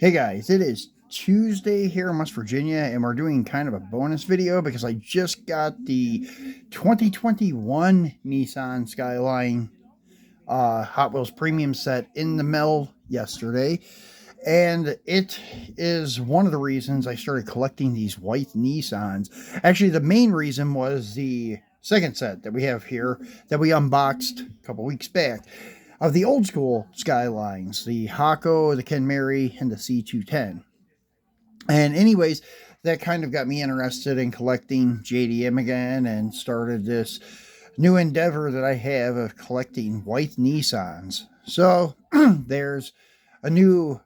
Hey guys, it is Tuesday here in West Virginia, and we're doing kind of a bonus video because I just got the 2021 Nissan Skyline Hot Wheels Premium set in the mail yesterday, and it is one of the reasons I started collecting these white Nissans. Actually, the main reason was the second set that we have here that we unboxed a couple weeks back of the old school Skylines, the Hako, the Ken Mary, and the C210. And anyways, that kind of got me interested in collecting JDM again and started this new endeavor that I have of collecting white Nissans. So there's a new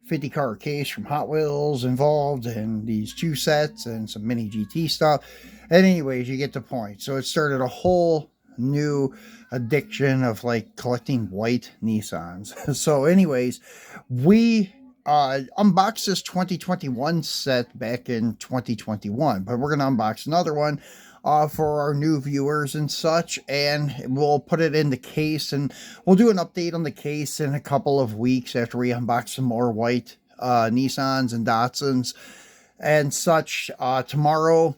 50 car case from Hot Wheels involved and these two sets and some mini GT stuff. And anyways, you get the point. So it started a whole new addiction of like collecting white Nissans. So anyways, we unboxed this 2021 set back in 2021, but we're going to unbox another one for our new viewers and such, and we'll put it in the case, and we'll do an update on the case in a couple of weeks after we unbox some more white Nissans and Datsuns and such. Tomorrow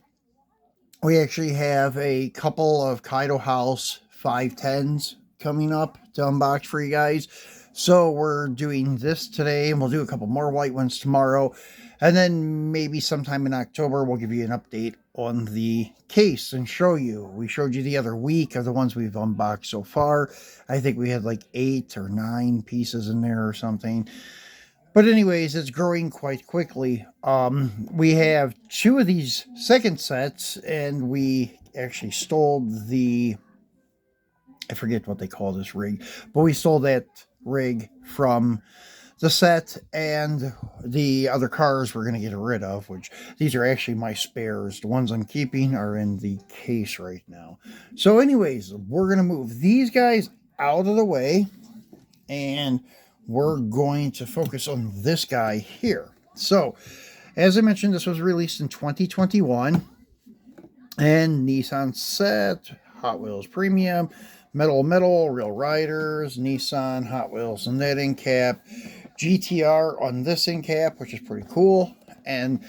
we actually have a couple of Kaido House 510s coming up to unbox for you guys. So we're doing this today, and we'll do a couple more white ones tomorrow. And then maybe sometime in October, we'll give you an update on the case and show you. We showed you the other week of the ones we've unboxed so far. I think we had like 8 or 9 pieces in there or something. But anyways, it's growing quite quickly. We have 2 of these second sets, and we actually stole the, I forget what they call this rig, but we stole that rig from the set, and the other cars we're going to get rid of, which these are actually my spares. The ones I'm keeping are in the case right now. So anyways, we're going to move these guys out of the way, and we're going to focus on this guy here. So, as I mentioned, this was released in 2021, and Nissan set, Hot Wheels Premium, Metal, Real Riders, Nissan, Hot Wheels, and that end cap, GTR on this end cap, which is pretty cool, and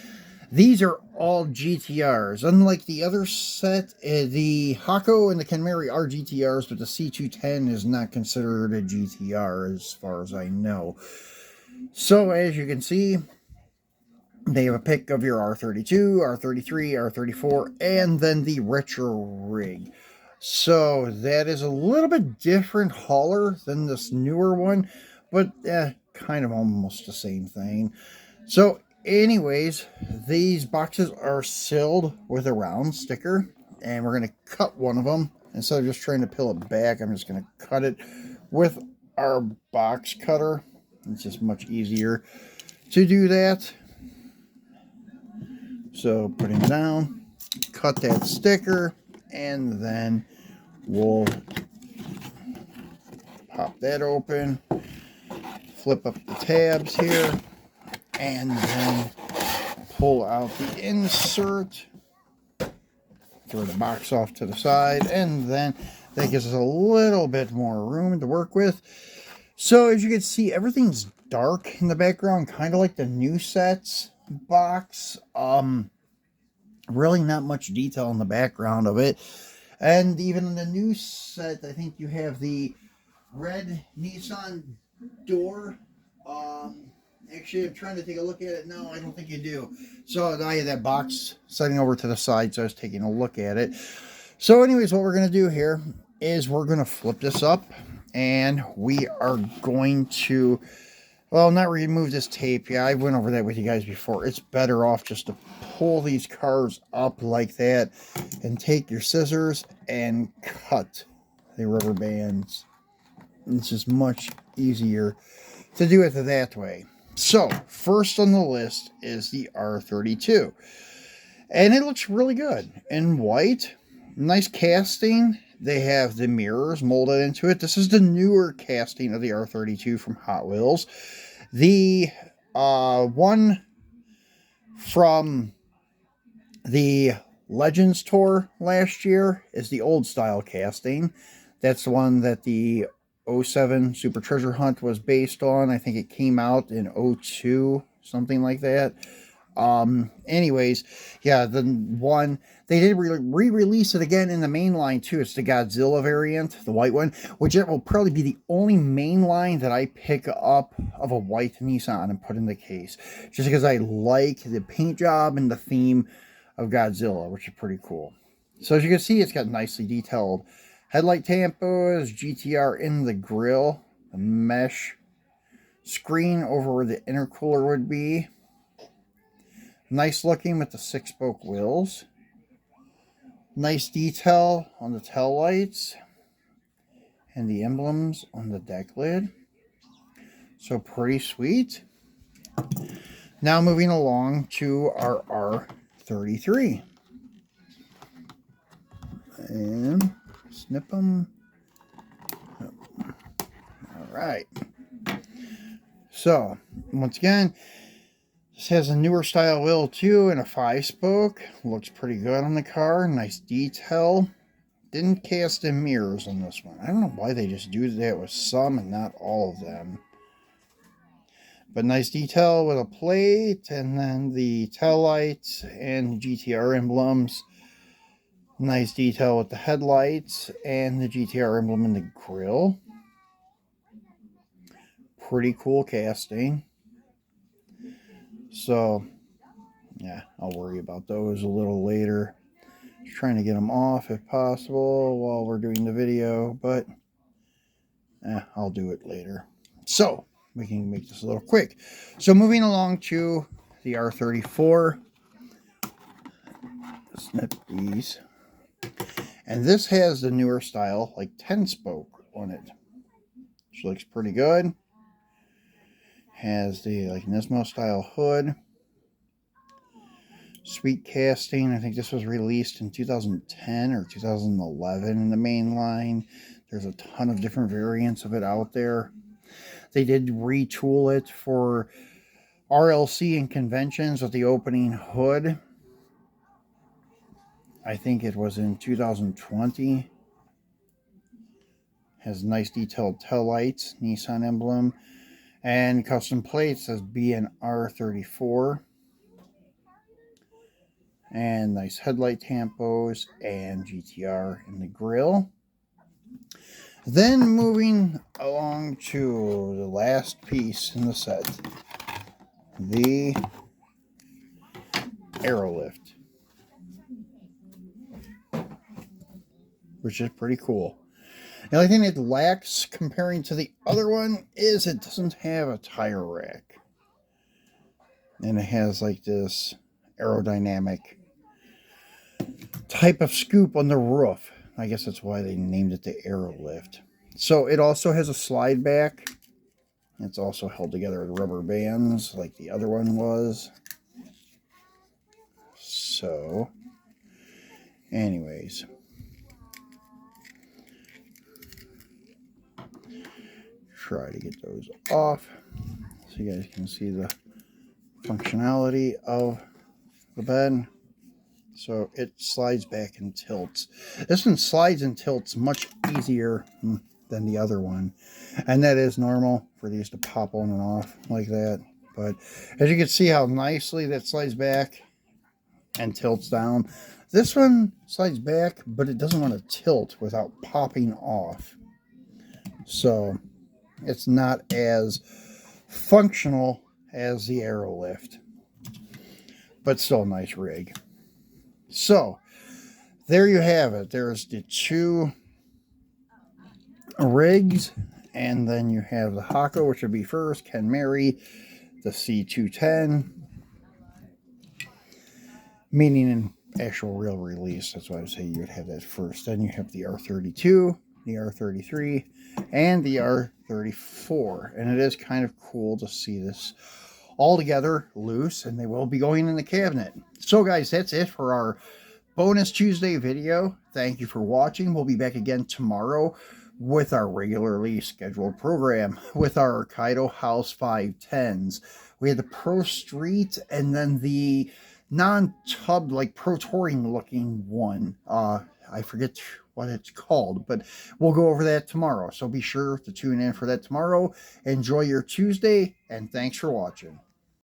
these are all GTRs. Unlike the other set, the Hako and the Kenmari are GTRs, but the C210 is not considered a GTR as far as I know. So as you can see, they have a pic of your R32, R33, R34, and then the retro rig. So that is a little bit different hauler than this newer one, but kind of almost the same thing. So anyways, these boxes are sealed with a round sticker, and we're going to cut one of them. Instead of just trying to peel it back, I'm just going to cut it with our box cutter. It's just much easier to do that. So put him down, cut that sticker, and then we'll pop that open, flip up the tabs here, and then pull out the insert, throw the box off to the side, and then that gives us a little bit more room to work with. So as you can see, everything's dark in the background, kind of like the new sets box. Really not much detail in the background of it. And even in the new set, I think you have the red Nissan door. Actually, I'm trying to take a look at it now. I don't think you do. So I had that box setting over to the side, so I was taking a look at it. So anyways, what we're going to do here is we're going to flip this up, and we are going to, well, not remove this tape. Yeah, I went over that with you guys before. It's better off just to pull these cars up like that and take your scissors and cut the rubber bands. It's just much easier to do it that way. So, first on the list is the R32. And it looks really good in white. Nice casting. They have the mirrors molded into it. This is the newer casting of the R32 from Hot Wheels. The one from the Legends Tour last year is the old style casting. That's the one that the 07 Super Treasure Hunt was based on. I think it came out in 02, something like that. Anyways, yeah, the one, they did re-release it again in the main line too. It's the Godzilla variant, the white one, which it will probably be the only main line that I pick up of a white Nissan and put in the case, just because I like the paint job and the theme of Godzilla, which is pretty cool. So as you can see, it's got nicely detailed headlight tampos, GTR in the grille, the mesh screen over where the intercooler would be. Nice looking with the 6-spoke wheels. Nice detail on the tail lights and the emblems on the deck lid. So pretty sweet. Now moving along to our R33. And snip them. All right. So once again, this has a newer style wheel too and a 5-spoke. Looks pretty good on the car. Nice detail. Didn't cast in mirrors on this one. I don't know why they just do that with some and not all of them. But nice detail with a plate and then the tail lights and GTR emblems. Nice detail with the headlights and the GTR emblem in the grille. Pretty cool casting. So, yeah, I'll worry about those a little later. Just trying to get them off if possible while we're doing the video, but I'll do it later. So, we can make this a little quick. So, moving along to the R34. Snip these. And this has the newer style, like 10-spoke on it, which looks pretty good. Has the like Nismo style hood. Sweet casting. I think this was released in 2010 or 2011 in the main line. There's a ton of different variants of it out there. They did retool it for RLC and conventions with the opening hood. I think it was in 2020. Has nice detailed tail lights, Nissan emblem, and custom plates says B and R34. And nice headlight tampos and GTR in the grille. Then moving along to the last piece in the set, the Aerolift, which is pretty cool. The only thing it lacks comparing to the other one is it doesn't have a tire rack. And it has like this aerodynamic type of scoop on the roof. I guess that's why they named it the Aerolift. So it also has a slide back. It's also held together with rubber bands like the other one was. So, anyways. Try to get those off so you guys can see the functionality of the bed. So it slides back and tilts. This one slides and tilts much easier than the other one, and that is normal for these to pop on and off like that. But as you can see how nicely that slides back and tilts down, this one slides back but it doesn't want to tilt without popping off. So it's not as functional as the Aerolift, but still a nice rig. So there you have it. There's the two rigs, and then you have the Hako, which would be first, Ken Mary, the C210, meaning in actual real release. That's why I say you would have that first. Then you have the R32, the R33, and the R34. And it is kind of cool to see this all together loose, and they will be going in the cabinet. So guys, that's it for our bonus Tuesday video. Thank you for watching. We'll be back again tomorrow with our regularly scheduled program with our Kaido House 510s. We had the Pro Street and then the non-tub, like Pro Touring looking one. I forget what it's called, but we'll go over that tomorrow. So be sure to tune in for that tomorrow. Enjoy your Tuesday, and thanks for watching.